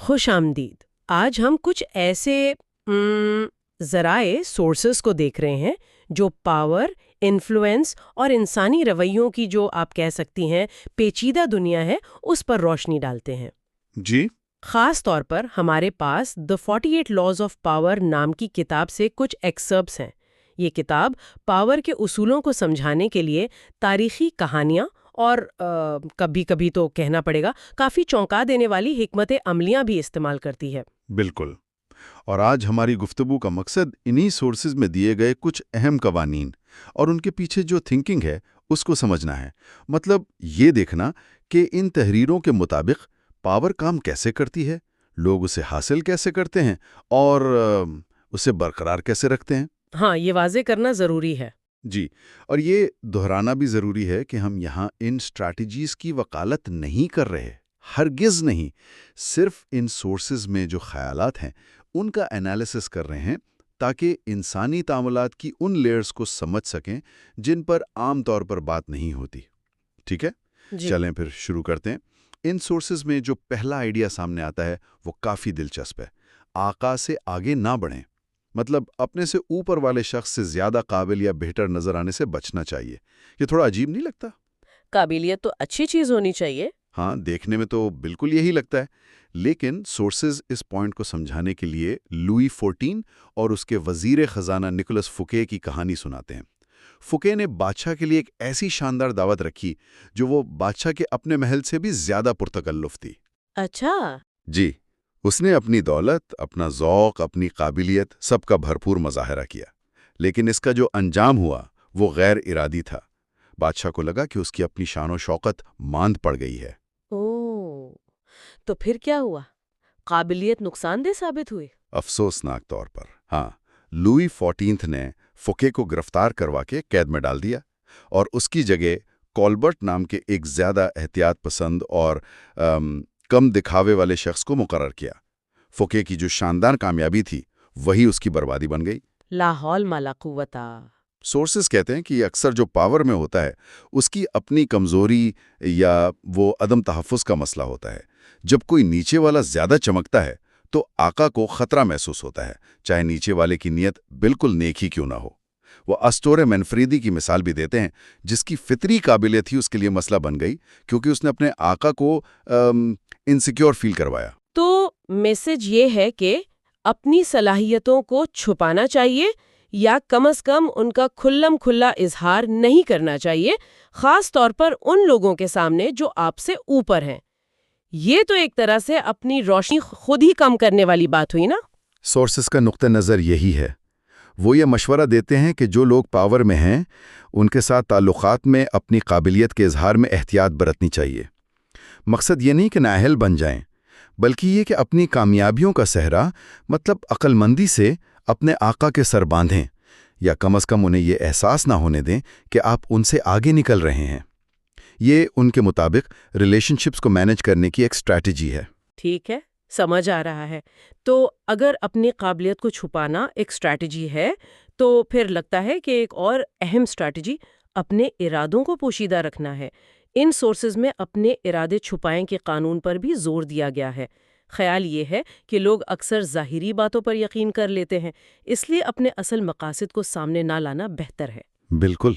خوش آمدید۔ آج ہم کچھ ایسے ذرائع سورسز کو دیکھ رہے ہیں جو پاور، انفلوئنس اور انسانی رویوں کی جو آپ کہہ سکتی ہیں پیچیدہ دنیا ہے اس پر روشنی ڈالتے ہیں۔ جی خاص طور پر ہمارے پاس The 48 Laws of Power نام کی کتاب سے کچھ ایکسرپٹس ہیں۔ یہ کتاب پاور کے اصولوں کو سمجھانے کے لیے تاریخی کہانیاں اور کبھی کبھی تو کہنا پڑے گا کافی چونکا دینے والی حکمت عملیاں بھی استعمال کرتی ہے۔ بالکل، اور آج ہماری گفتگو کا مقصد انہی سورسز میں دیے گئے کچھ اہم قوانین اور ان کے پیچھے جو تھنکنگ ہے اس کو سمجھنا ہے۔ مطلب یہ دیکھنا کہ ان تحریروں کے مطابق پاور کام کیسے کرتی ہے، لوگ اسے حاصل کیسے کرتے ہیں اور اسے برقرار کیسے رکھتے ہیں۔ ہاں، یہ واضح کرنا ضروری ہے۔ جی، اور یہ دہرانا بھی ضروری ہے کہ ہم یہاں ان اسٹریٹجیز کی وکالت نہیں کر رہے، ہرگز نہیں، صرف ان سورسز میں جو خیالات ہیں ان کا انالیسس کر رہے ہیں تاکہ انسانی تعاملات کی ان لیئرز کو سمجھ سکیں جن پر عام طور پر بات نہیں ہوتی۔ ٹھیک ہے؟ جی۔ چلیں پھر شروع کرتے ہیں۔ ان سورسز میں جو پہلا آئیڈیا سامنے آتا ہے وہ کافی دلچسپ ہے۔ آقا سے آگے نہ بڑھیں، مطلب اپنے سے اوپر والے شخص سے زیادہ قابل یا بہتر نظر آنے سے بچنا چاہیے۔ یہ تھوڑا عجیب نہیں لگتا؟ قابلیت تو اچھی چیز ہونی چاہیے۔ ہاں، دیکھنے میں تو بالکل یہی لگتا ہے، لیکن سورسز اس پوائنٹ کو سمجھانے کے لیے لوئی 14 اور اس کے وزیر خزانہ نکولس فوکے کی کہانی سناتے ہیں۔ فوکے نے بادشاہ کے لیے ایک ایسی شاندار دعوت رکھی جو وہ بادشاہ کے اپنے محل سے بھی زیادہ پرتکلف تھی۔ اچھا۔ جی، اس نے اپنی دولت، اپنا ذوق، اپنی قابلیت سب کا بھرپور مظاہرہ کیا، لیکن اس کا جو انجام ہوا وہ غیر ارادی تھا۔ بادشاہ کو لگا کہ اس کی اپنی شان و شوکت ماند پڑ گئی ہے۔ اوہ، تو پھر کیا ہوا؟ قابلیت نقصان دہ ثابت ہوئی؟ افسوسناک طور پر ہاں، لوئی 14 نے فوکے کو گرفتار کروا کے قید میں ڈال دیا اور اس کی جگہ کولبرٹ نام کے ایک زیادہ احتیاط پسند اور کم دکھاوے والے شخص کو مقرر کیا۔ فوکے کی جو شاندار کامیابی تھی وہی اس کی بربادی بن گئی۔ لا حول ولا قوت۔ سورسز کہتے ہیں کہ یہ اکثر جو پاور میں ہوتا ہے اس کی اپنی کمزوری یا وہ عدم تحفظ کا مسئلہ ہوتا ہے۔ جب کوئی نیچے والا زیادہ چمکتا ہے تو آقا کو خطرہ محسوس ہوتا ہے، چاہے نیچے والے کی نیت بالکل نیک ہی کیوں نہ ہو۔ وہ اسٹورے منفریدی کی مثال بھی دیتے ہیں، جس کی فطری قابلیت ہی اس کے لیے مسئلہ بن گئی کیونکہ اس نے اپنے آقا کو انسیکیور فیل کروایا۔ تو میسج یہ ہے کہ اپنی صلاحیتوں کو چھپانا چاہیے یا کم از کم ان کا کھلم کھلا اظہار نہیں کرنا چاہیے، خاص طور پر ان لوگوں کے سامنے جو آپ سے اوپر ہیں۔ یہ تو ایک طرح سے اپنی روشنی خود ہی کم کرنے والی بات ہوئی نا؟ سورسز کا نقطہ نظر یہی ہے۔ وہ یہ مشورہ دیتے ہیں کہ جو لوگ پاور میں ہیں ان کے ساتھ تعلقات میں اپنی قابلیت کے اظہار میں احتیاط برتنی چاہیے۔ مقصد یہ نہیں کہ نااہل بن جائیں، بلکہ یہ کہ اپنی کامیابیوں کا صحرا مطلب عقل مندی سے اپنے آقا کے سر باندھیں، یا کم از کم انہیں یہ احساس نہ ہونے دیں کہ آپ ان سے آگے نکل رہے ہیں۔ یہ ان کے مطابق ریلیشن شپس کو مینج کرنے کی ایک اسٹریٹجی ہے۔ ٹھیک ہے، سمجھ آ رہا ہے۔ تو اگر اپنی قابلیت کو چھپانا ایک اسٹریٹجی ہے تو پھر لگتا ہے کہ ایک اور اہم اسٹریٹجی اپنے ارادوں کو پوشیدہ رکھنا ہے۔ ان سورسز میں اپنے ارادے چھپائیں کے قانون پر بھی زور دیا گیا ہے۔ خیال یہ ہے کہ لوگ اکثر ظاہری باتوں پر یقین کر لیتے ہیں، اس لیے اپنے اصل مقاصد کو سامنے نہ لانا بہتر ہے۔ بالکل،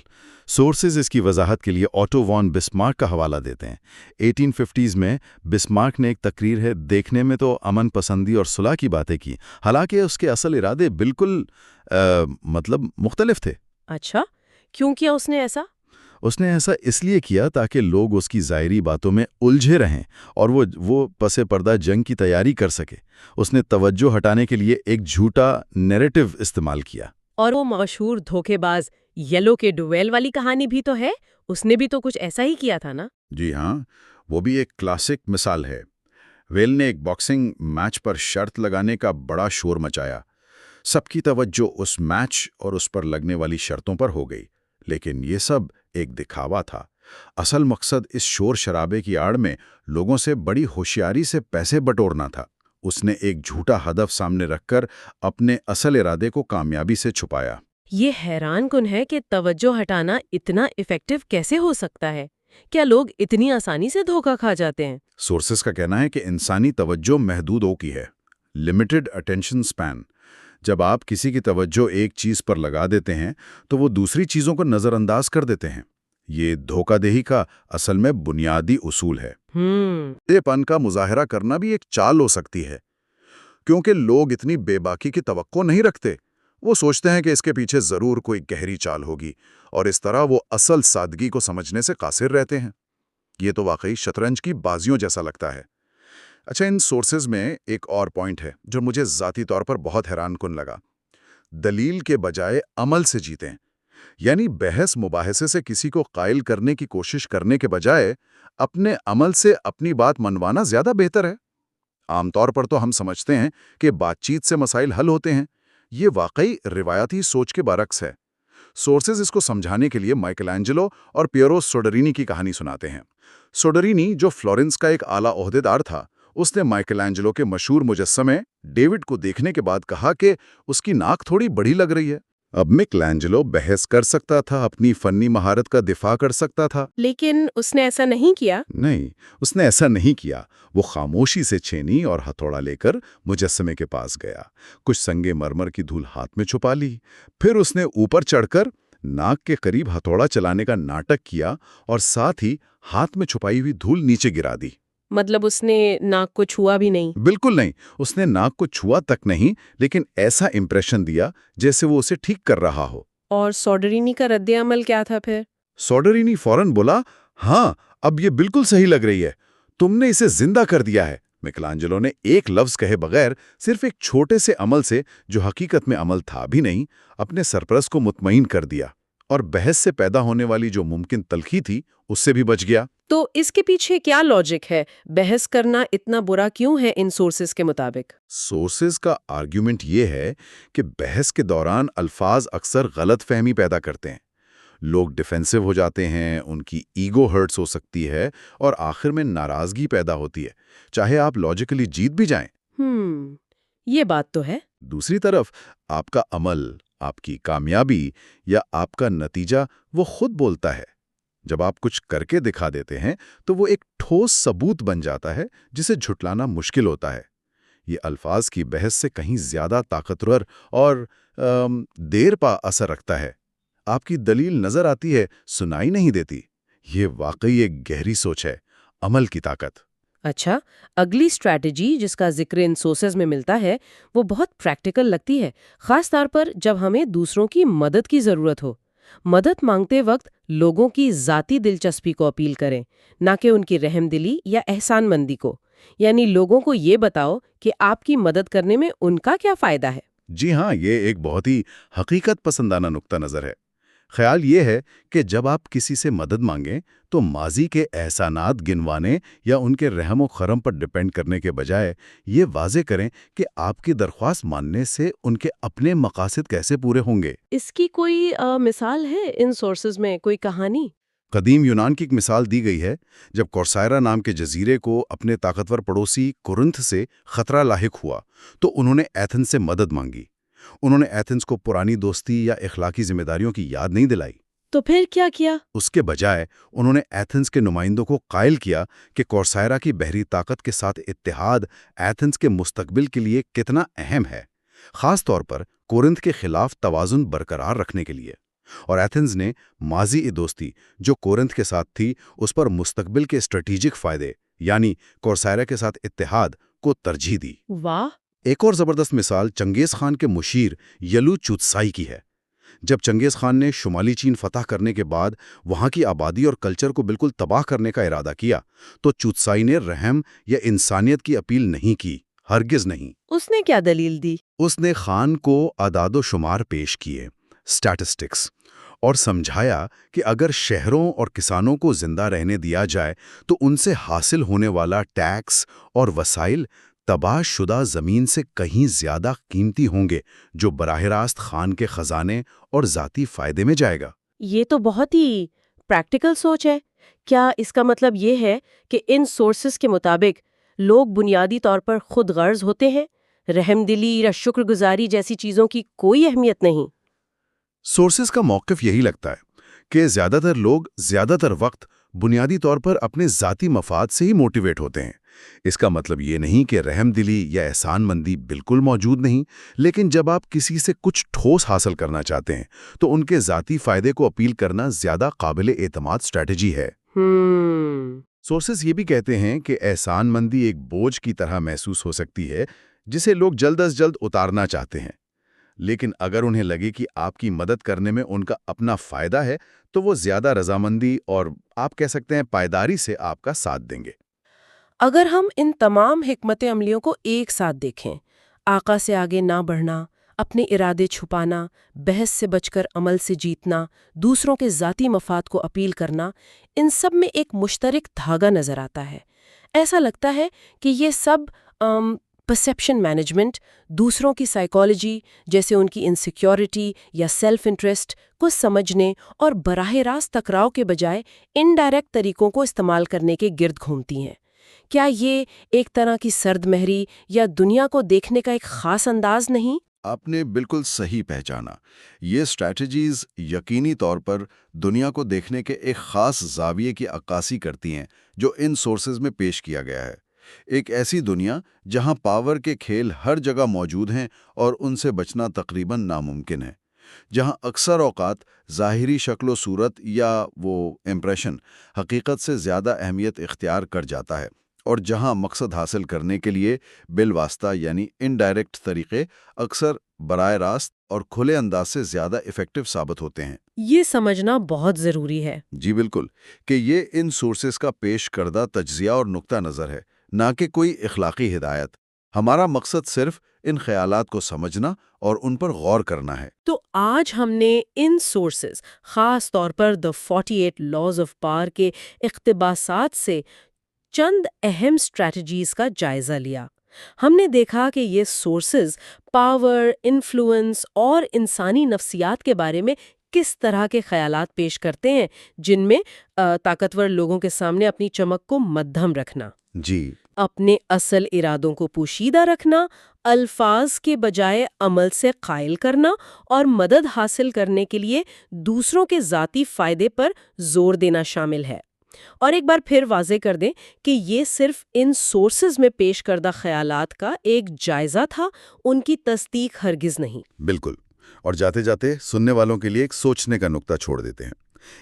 سورسز اس کی وضاحت کے لیے آٹو وان بسمارک کا حوالہ دیتے ہیں۔ 1850s میں بسمارک نے ایک تقریر ہے دیکھنے میں تو امن پسندی اور صلح کی باتیں کی، حالانکہ اس کے اصل ارادے بالکل مطلب مختلف تھے۔ اچھا، کیوں کیا اس نے ایسا؟ اس نے ایسا اس لیے کیا تاکہ لوگ اس کی ظاہری باتوں میں الجھے رہیں اور وہ پس پردہ جنگ کی تیاری کر سکے۔ اس نے توجہ ہٹانے کے لیے ایک جھوٹا نیریٹو استعمال کیا۔ اور وہ مشہور دھوکے باز یلو کے ڈویل والی کہانی بھی تو ہے، اس نے بھی تو کچھ ایسا ہی کیا تھا نا؟ جی ہاں، وہ بھی ایک کلاسک مثال ہے۔ ویل نے ایک باکسنگ میچ پر شرط لگانے کا بڑا شور مچایا۔ سب کی توجہ اس میچ اور اس پر لگنے والی شرطوں پر ہو گئی، لیکن یہ سب ایک دکھاوا تھا۔ اصل مقصد اس شور شرابے کی آڑ میں لوگوں سے بڑی ہوشیاری سے پیسے بٹورنا تھا۔ اس نے ایک جھوٹا ہدف سامنے رکھ کر اپنے اصل ارادے کو کامیابی سے چھپایا۔ یہ حیران کن ہے کہ توجہ ہٹانا اتنا ایفیکٹو کیسے ہو سکتا ہے۔ کیا لوگ اتنی آسانی سے دھوکہ کھا جاتے ہیں؟ سورسز کا کہنا ہے کہ انسانی توجہ محدود کی ہے، لمیٹڈ اٹینشن سپین۔ جب آپ کسی کی توجہ ایک چیز پر لگا دیتے ہیں تو وہ دوسری چیزوں کو نظر انداز کر دیتے ہیں۔ یہ دھوکہ دہی کا اصل میں بنیادی اصول ہے۔ یہ پن کا مظاہرہ کرنا بھی ایک چال ہو سکتی ہے، کیونکہ لوگ اتنی بے باکی کی توقع نہیں رکھتے۔ وہ سوچتے ہیں کہ اس کے پیچھے ضرور کوئی گہری چال ہوگی، اور اس طرح وہ اصل سادگی کو سمجھنے سے قاصر رہتے ہیں۔ یہ تو واقعی شطرنج کی بازیوں جیسا لگتا ہے۔ اچھا، ان سورسز میں ایک اور پوائنٹ ہے جو مجھے ذاتی طور پر بہت حیران کن لگا۔ دلیل کے بجائے عمل سے جیتیں، یعنی بحث مباحثے سے کسی کو قائل کرنے کی کوشش کرنے کے بجائے اپنے عمل سے اپنی بات منوانا زیادہ بہتر ہے۔ عام طور پر تو ہم سمجھتے ہیں کہ بات چیت سے مسائل حل ہوتے ہیں۔ یہ واقعی روایتی سوچ کے برعکس ہے۔ سورسز اس کو سمجھانے کے لیے مائیکل اینجلو اور پیرو سوڈرینی کی کہانی سناتے ہیں۔ سوڈرینی، جو فلورنس کا ایک اعلیٰ عہدیدار تھا، اس نے مائیکل اینجلو کے مشہور مجسمے ڈیوڈ کو دیکھنے کے بعد کہا کہ اس کی ناک تھوڑی بڑی لگ رہی ہے۔ اب مائیکل اینجلو بحث کر سکتا تھا، اپنی فنی مہارت کا دفاع کر سکتا تھا، لیکن اس نے ایسا نہیں کیا۔ نہیں، اس نے ایسا نہیں کیا۔ وہ خاموشی سے چھینی اور ہتھوڑا لے کر مجسمے کے پاس گیا، کچھ سنگ مرمر کی دھول ہاتھ میں چھپا لی، پھر اس نے اوپر چڑھ کر ناک کے قریب ہتھوڑا چلانے کا ناٹک کیا اور ساتھ ہی ہاتھ میں چھپائی ہوئی دھول نیچے گرا دی۔ مطلب اس نے ناک کو چھوا بھی نہیں؟ بالکل نہیں، اس نے ناک کو چھوا تک نہیں، لیکن ایسا امپریشن دیا جیسے وہ اسے ٹھیک کر رہا ہو۔ اور سوڈرینی کا رد عمل کیا تھا پھر؟ سوڈرینی فوراً بولا، ہاں اب یہ بالکل صحیح لگ رہی ہے، تم نے اسے زندہ کر دیا ہے۔ مائیکل اینجلو نے ایک لفظ کہے بغیر، صرف ایک چھوٹے سے عمل سے، جو حقیقت میں عمل تھا بھی نہیں، اپنے سرپرست کو مطمئن کر دیا، اور بحث سے پیدا ہونے والی جو ممکن تلخی تھی اس سے بھی بچ گیا۔ تو اس کے پیچھے کیا لاجک ہے؟ بحث کرنا اتنا برا کیوں ہے ان سورسز کے مطابق؟ سورسز کا آرگیومنٹ یہ ہے کہ بحث کے دوران الفاظ اکثر غلط فہمی پیدا کرتے ہیں، لوگ ڈیفینسو ہو جاتے ہیں، ان کی ایگو ہرٹس ہو سکتی ہے، اور آخر میں ناراضگی پیدا ہوتی ہے، چاہے آپ لاجیکلی جیت بھی جائیں۔ یہ بات تو ہے۔ دوسری طرف آپ کا عمل، آپ کی کامیابی یا آپ کا نتیجہ وہ خود بولتا ہے۔ جب آپ کچھ کر کے دکھا دیتے ہیں تو وہ ایک ٹھوس ثبوت بن جاتا ہے جسے جھٹلانا مشکل ہوتا ہے۔ یہ الفاظ کی بحث سے کہیں زیادہ طاقتور اور دیر پا اثر رکھتا ہے۔ آپ کی دلیل نظر آتی ہے، سنائی نہیں دیتی۔ یہ واقعی ایک گہری سوچ ہے، عمل کی طاقت۔ اچھا، اگلی اسٹریٹجی جس کا ذکر ان سورسز میں ملتا ہے وہ بہت پریکٹیکل لگتی ہے، خاص طور پر جب ہمیں دوسروں کی مدد کی ضرورت ہو۔ مدد مانگتے وقت لوگوں کی ذاتی دلچسپی کو اپیل کریں، نہ کہ ان کی رحم دلی یا احسان مندی کو۔ یعنی لوگوں کو یہ بتاؤ کہ آپ کی مدد کرنے میں ان کا کیا فائدہ ہے۔ جی ہاں، یہ ایک بہت ہی حقیقت پسندانہ نقطہ نظر ہے۔ خیال یہ ہے کہ جب آپ کسی سے مدد مانگیں تو ماضی کے احسانات گنوانے یا ان کے رحم و کرم پر ڈیپینڈ کرنے کے بجائے یہ واضح کریں کہ آپ کی درخواست ماننے سے ان کے اپنے مقاصد کیسے پورے ہوں گے۔ اس کی کوئی مثال ہے ان سورسز میں، کوئی کہانی؟ قدیم یونان کی ایک مثال دی گئی ہے۔ جب کورسائرا نام کے جزیرے کو اپنے طاقتور پڑوسی کورنتھ سے خطرہ لاحق ہوا تو انہوں نے ایتھنز سے مدد مانگی۔ انہوں نے ایتھنز کو پرانی دوستی یا اخلاقی ذمہ داریوں کی یاد نہیں دلائی۔ تو پھر کیا کیا؟ اس کے بجائے انہوں نے ایتھنز کے نمائندوں کو قائل کیا کہ کورسائرا کی بحری طاقت کے ساتھ اتحاد ایتھنز کے مستقبل کے لیے کتنا اہم ہے، خاص طور پر کورنتھ کے خلاف توازن برقرار رکھنے کے لیے۔ اور ایتھنز نے ماضی دوستی جو کورنتھ کے ساتھ تھی اس پر مستقبل کے اسٹریٹجک فائدے یعنی کورسائرا کے ساتھ اتحاد کو ترجیح دی۔ واہ! ایک اور زبردست مثال چنگیز خان کے مشیر یلو چوتسائی کی ہے۔ جب چنگیز خان نے شمالی چین فتح کرنے کے بعد وہاں کی آبادی اور کلچر کو بالکل تباہ کرنے کا ارادہ کیا تو چوتسائی نے رحم یا انسانیت کی اپیل نہیں کی، ہرگز نہیں۔ اس نے کیا دلیل دی؟ اس نے خان کو اعداد و شمار پیش کیے، اسٹیٹسٹکس، اور سمجھایا کہ اگر شہروں اور کسانوں کو زندہ رہنے دیا جائے تو ان سے حاصل ہونے والا ٹیکس اور وسائل تباہ شدہ زمین سے کہیں زیادہ قیمتی ہوں گے، جو براہ راست خان کے خزانے اور ذاتی فائدے میں جائے گا۔ یہ تو بہت ہی پریکٹیکل سوچ ہے۔ کیا اس کا مطلب یہ ہے کہ ان سورسز کے مطابق لوگ بنیادی طور پر خود غرض ہوتے ہیں، رحم دلی یا شکر گزاری جیسی چیزوں کی کوئی اہمیت نہیں؟ سورسز کا موقف یہی لگتا ہے کہ زیادہ تر لوگ زیادہ تر وقت بنیادی طور پر اپنے ذاتی مفاد سے ہی موٹیویٹ ہوتے ہیں۔ اس کا مطلب یہ نہیں کہ رحم دلی یا احسان مندی بالکل موجود نہیں، لیکن جب آپ کسی سے کچھ ٹھوس حاصل کرنا چاہتے ہیں تو ان کے ذاتی فائدے کو اپیل کرنا زیادہ قابل اعتماد اسٹریٹجی ہے۔ سورسز یہ بھی کہتے ہیں کہ احسان مندی ایک بوجھ کی طرح محسوس ہو سکتی ہے جسے لوگ جلد از جلد اتارنا چاہتے ہیں، لیکن اگر انہیں لگے کہ آپ کی مدد کرنے میں ان کا اپنا فائدہ ہے تو وہ زیادہ رضامندی اور آپ کہہ سکتے ہیں پائیداری سے آپ کا ساتھ دیں گے۔ اگر ہم ان تمام حکمت عملیوں کو ایک ساتھ دیکھیں، آقا سے آگے نہ بڑھنا، اپنے ارادے چھپانا، بحث سے بچ کر عمل سے جیتنا، دوسروں کے ذاتی مفاد کو اپیل کرنا، ان سب میں ایک مشترک دھاگا نظر آتا ہے۔ ایسا لگتا ہے کہ یہ سب پرسیپشن مینجمنٹ، دوسروں کی سائیکالوجی جیسے ان کی انسیکیورٹی یا سیلف انٹرسٹ کو سمجھنے اور براہ راست ٹکراؤ کے بجائے انڈائریکٹ طریقوں کو استعمال کرنے کے گرد گھومتی ہیں۔ کیا یہ ایک طرح کی سرد مہری یا دنیا کو دیکھنے کا ایک خاص انداز نہیں؟ آپ نے بالکل صحیح پہچانا۔ یہ اسٹریٹجیز یقینی طور پر دنیا کو دیکھنے کے ایک خاص زاویے کی عکاسی کرتی ہیں جو ان سورسز میں پیش کیا گیا ہے۔ ایک ایسی دنیا جہاں پاور کے کھیل ہر جگہ موجود ہیں اور ان سے بچنا تقریباً ناممکن ہے، جہاں اکثر اوقات ظاہری شکل و صورت یا وہ امپریشن حقیقت سے زیادہ اہمیت اختیار کر جاتا ہے، اور جہاں مقصد حاصل کرنے کے لیے بالواسطہ یعنی انڈائریکٹ طریقے اکثر براہ راست اور کھلے انداز سے زیادہ ایفیکٹو ثابت ہوتے ہیں۔ یہ سمجھنا بہت ضروری ہے۔ جی بالکل، کہ یہ ان سورسز کا پیش کردہ تجزیہ اور نقطہ نظر ہے، نہ کہ کوئی اخلاقی ہدایت۔ ہمارا مقصد صرف ان خیالات کو سمجھنا اور ان پر غور کرنا ہے۔ تو آج ہم نے ان سورسز، خاص طور پر The 48 Laws of Power کے اقتباسات سے چند اہم اسٹریٹجیز کا جائزہ لیا۔ ہم نے دیکھا کہ یہ سورسز پاور، انفلوئنس اور انسانی نفسیات کے بارے میں کس طرح کے خیالات پیش کرتے ہیں، جن میں طاقتور لوگوں کے سامنے اپنی چمک کو مدھم رکھنا، جی، اپنے اصل ارادوں کو پوشیدہ رکھنا، الفاظ کے بجائے عمل سے قائل کرنا اور مدد حاصل کرنے کے لیے دوسروں کے ذاتی فائدے پر زور دینا شامل ہے۔ اور ایک بار پھر واضح کر دیں کہ یہ صرف ان سورسز میں پیش کردہ خیالات کا ایک جائزہ تھا، ان کی تصدیق ہرگز نہیں۔ بالکل۔ اور جاتے جاتے سننے والوں کے لیے ایک سوچنے کا نقطہ چھوڑ دیتے ہیں۔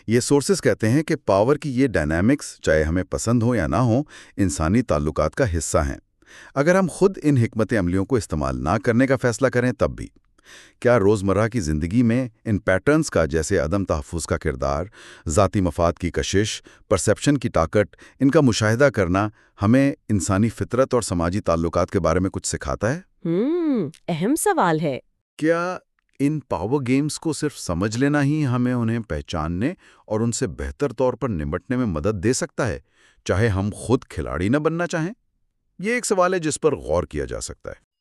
یہ سورسز کہتے ہیں کہ پاور کی یہ ڈائنامکس، چاہے ہمیں پسند ہو یا نہ ہو، انسانی تعلقات کا حصہ ہیں۔ اگر ہم خود ان حکمت عملیوں کو استعمال نہ کرنے کا فیصلہ کریں تب بھی کیا روزمرہ کی زندگی میں ان پیٹرنز کا، جیسے عدم تحفظ کا کردار، ذاتی مفاد کی کشش، پرسیپشن کی طاقت، ان کا مشاہدہ کرنا ہمیں انسانی فطرت اور سماجی تعلقات کے بارے میں کچھ سکھاتا ہے؟ اہم سوال ہے۔ کیا ان پاور گیمز کو صرف سمجھ لینا ہی ہمیں انہیں پہچاننے اور ان سے بہتر طور پر نمٹنے میں مدد دے سکتا ہے، چاہے ہم خود کھلاڑی نہ بننا چاہیں؟ یہ ایک سوال ہے جس پر غور کیا جا سکتا ہے۔